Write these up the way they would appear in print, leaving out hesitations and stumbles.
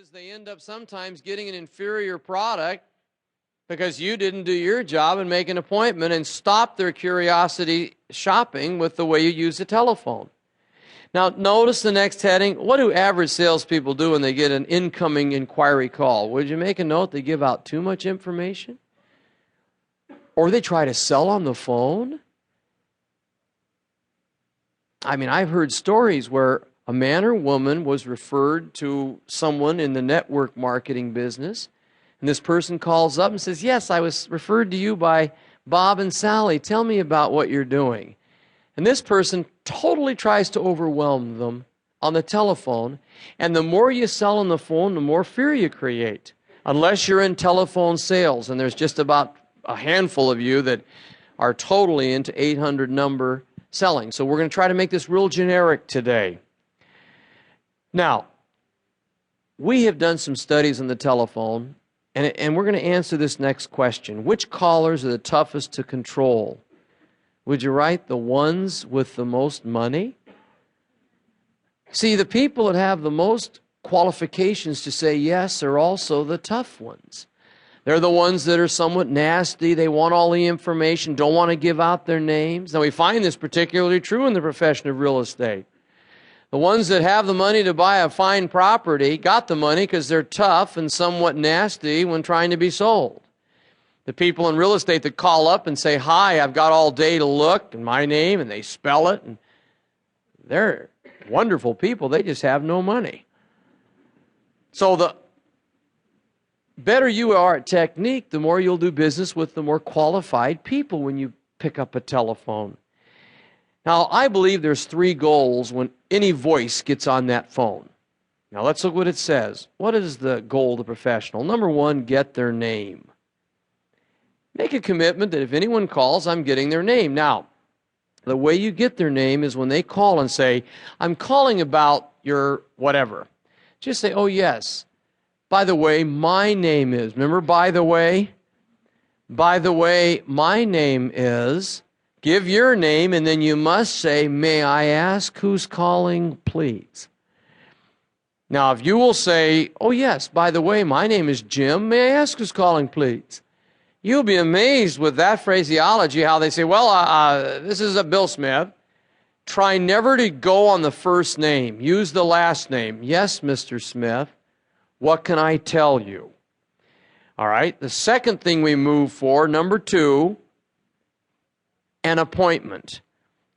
is they end up sometimes getting an inferior product because you didn't do your job and make an appointment and stop their curiosity shopping with the way you use the telephone. Now, notice the next heading. What do average salespeople do when they get an incoming inquiry call? Would you make a note they give out too much information? Or they try to sell on the phone? I mean, I've heard stories where a man or woman was referred to someone in the network marketing business, and this person calls up and says, yes, I was referred to you by Bob and Sally. Tell me about what you're doing. And this person totally tries to overwhelm them on the telephone, and the more you sell on the phone, the more fear you create, unless you're in telephone sales, and there's just about a handful of you that are totally into 800 number selling. So we're going to try to make this real generic today. Now, we have done some studies on the telephone, and we're going to answer this next question. Which callers are the toughest to control? Would you write the ones with the most money? See, the people that have the most qualifications to say yes are also the tough ones. They're the ones that are somewhat nasty. They want all the information, don't want to give out their names. Now, we find this particularly true in the profession of real estate. The ones that have the money to buy a fine property got the money because they're tough and somewhat nasty when trying to be sold. The people in real estate that call up and say, hi, I've got all day to look, and my name, and they spell it, and they're wonderful people. They just have no money. So the better you are at technique, the more you'll do business with the more qualified people when you pick up a telephone. Now, I believe there's 3 goals when any voice gets on that phone. Now, let's look what it says. What is the goal of the professional? Number 1, get their name. Make a commitment that if anyone calls, I'm getting their name. Now, the way you get their name is when they call and say, I'm calling about your whatever. Just say, oh, yes. By the way, my name is. Remember, by the way? By the way, my name is. Give your name, and then you must say, may I ask who's calling, please? Now, if you will say, oh, yes, by the way, my name is Jim. May I ask who's calling, please? You'll be amazed with that phraseology, how they say, well, this is a Bill Smith. Try never to go on the first name. Use the last name. Yes, Mr. Smith. What can I tell you? All right. The second thing we move for, number 2, an appointment.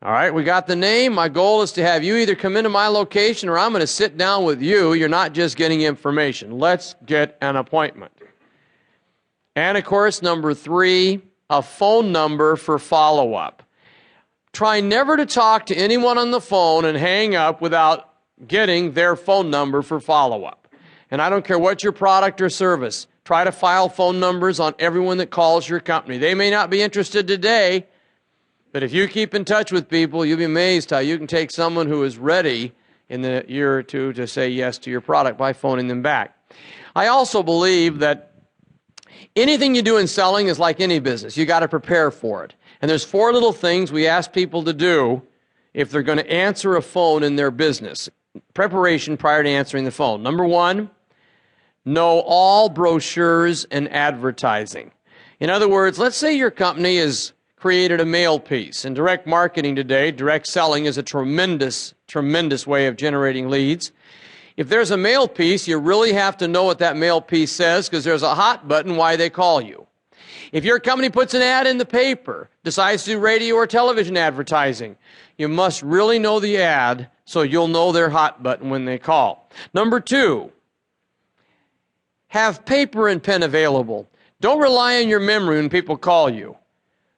All right. We got the name. My goal is to have you either come into my location or I'm going to sit down with you. You're not just getting information. Let's get an appointment. And, of course, number 3, a phone number for follow-up. Try never to talk to anyone on the phone and hang up without getting their phone number for follow-up. And I don't care what your product or service, try to file phone numbers on everyone that calls your company. They may not be interested today, but if you keep in touch with people, you'll be amazed how you can take someone who is ready in the year or two to say yes to your product by phoning them back. I also believe that anything you do in selling is like any business. You got to prepare for it. And there's 4 little things we ask people to do if they're going to answer a phone in their business. Preparation prior to answering the phone. Number 1, know all brochures and advertising. In other words, let's say your company has created a mail piece. In direct marketing today, direct selling is a tremendous, tremendous way of generating leads. If there's a mail piece, you really have to know what that mail piece says because there's a hot button why they call you. If your company puts an ad in the paper, decides to do radio or television advertising, you must really know the ad so you'll know their hot button when they call. Number 2, have paper and pen available. Don't rely on your memory when people call you.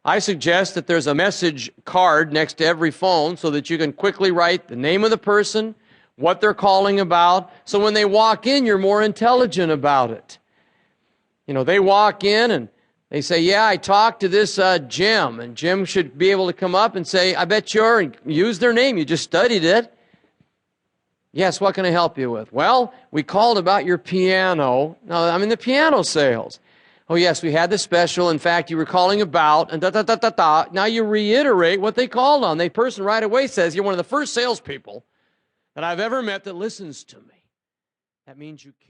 I suggest that there's a message card next to every phone so that you can quickly write the name of the person, what they're calling about, so when they walk in, you're more intelligent about it. You know, they walk in and they say, yeah, I talked to this Jim, and Jim should be able to come up and say, I bet you're, and use their name, you just studied it. Yes, what can I help you with? Well, we called about your piano. No, I'm in the piano sales. Oh, yes, we had the special. In fact, you were calling about, and da-da-da-da-da. Now you reiterate what they called on. The person right away says, you're one of the first salespeople that I've ever met that listens to me. That means you care.